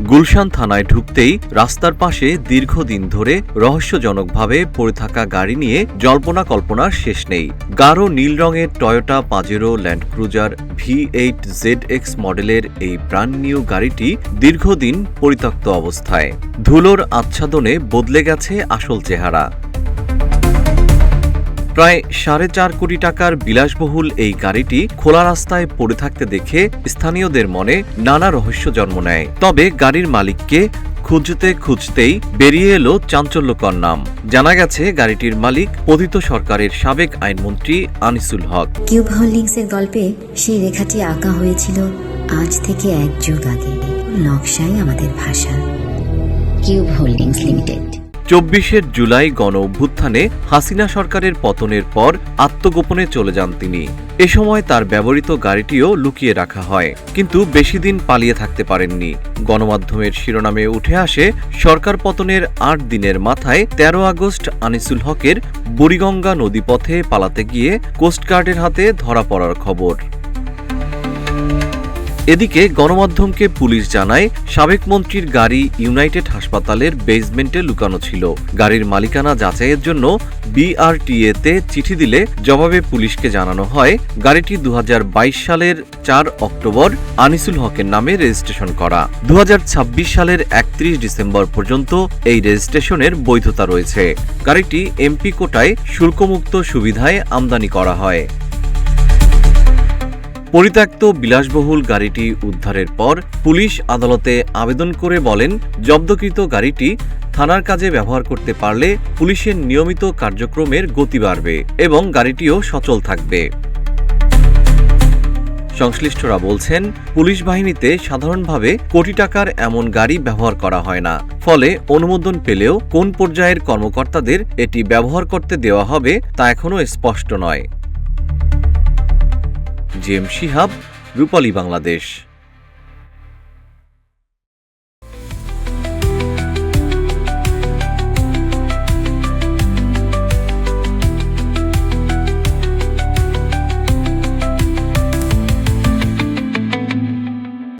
গুলশান থানায় ঢুকতেই রাস্তার পাশে দীর্ঘদিন ধরে রহস্যজনকভাবে পড়ে থাকা গাড়ি নিয়ে জল্পনা কল্পনার শেষ নেই। গাঢ় নীল রঙের Toyota Pajero land cruiser V8 ZX মডেলের এই ব্র্যান্ড নিউ গাড়িটি দীর্ঘদিন পরিত্যক্ত অবস্থায়। ধুলোর আচ্ছাদনে বদলে গেছে আসল চেহারা। প্রায় 4.5 কোটি টাকার বিলাসবহুল এই গাড়িটি খোলা রাস্তায় পড়ে থাকতে দেখে স্থানীয়দের মনে নানা রহস্য জন্ম নেয়। তবে গাড়ির মালিককে খুঁজতেই বেরিয়ে এলো চাঞ্চল্যকর নাম। জানা গেছে গাড়িটির মালিক পতিত সরকারের সাবেক আইনমন্ত্রী আনিসুল হক। কিউব হোল্ডিংসের গল্পে সেই রেখাটি আঁকা হয়েছিল আজ থেকে 1 যুগ আগে। নকশাই আমাদের ভাষা। Cube holdings limited. 24 জুলাই গণ অভ্যুত্থানে হাসিনা সরকারের পতনের পর আত্মগোপনে চলে যান তিনি। এ সময় তার ব্যবহৃত গাড়িটিও লুকিয়ে রাখা হয়, কিন্তু বেশি দিন পালিয়ে থাকতে পারেননি। গণমাধ্যমের শিরোনামে উঠে আসে সরকার পতনের 8 দিনের মাথায় 13 আগস্ট আনিসুল হকের বুড়িগঙ্গা নদীপথে পালাতে গিয়ে কোস্টগার্ডের হাতে ধরা পড়ার খবর। এদিকে গণমাধ্যমকে পুলিশ জানায় সাবেক মন্ত্রীর গাড়ি ইউনাইটেড হাসপাতালের বেসমেন্টে লুকানো ছিল। গাড়ির মালিকানা যাচাইয়ের জন্য BRTA-তে চিঠি দিলে জবাবে পুলিশকে জানানো হয় গাড়িটি 2022 সালের 4 অক্টোবর আনিসুল হকের নামে রেজিস্ট্রেশন করা। 2026 সালের 31 ডিসেম্বর পর্যন্ত এই রেজিস্ট্রেশনের বৈধতা রয়েছে। গাড়িটি MP কোটায় শুল্কমুক্ত সুবিধায় আমদানি করা হয়। পরিত্যক্ত বিলাসবহুল গাড়িটি উদ্ধারের পর পুলিশ আদালতে আবেদন করে বলেন, জব্দকৃত গাড়িটি থানার কাজে ব্যবহার করতে পারলে পুলিশের নিয়মিত কার্যক্রমের গতি বাড়বে এবং গাড়িটিও সচল থাকবে। সংশ্লিষ্টরা বলছেন, পুলিশ বাহিনীতে সাধারণভাবে কোটি টাকার এমন গাড়ি ব্যবহার করা হয় না। ফলে অনুমোদন পেলেও কোন পর্যায়ের কর্মকর্তাদের এটি ব্যবহার করতে দেওয়া হবে তা এখনও স্পষ্ট নয়। JM শিহাব, রূপালী বাংলাদেশ।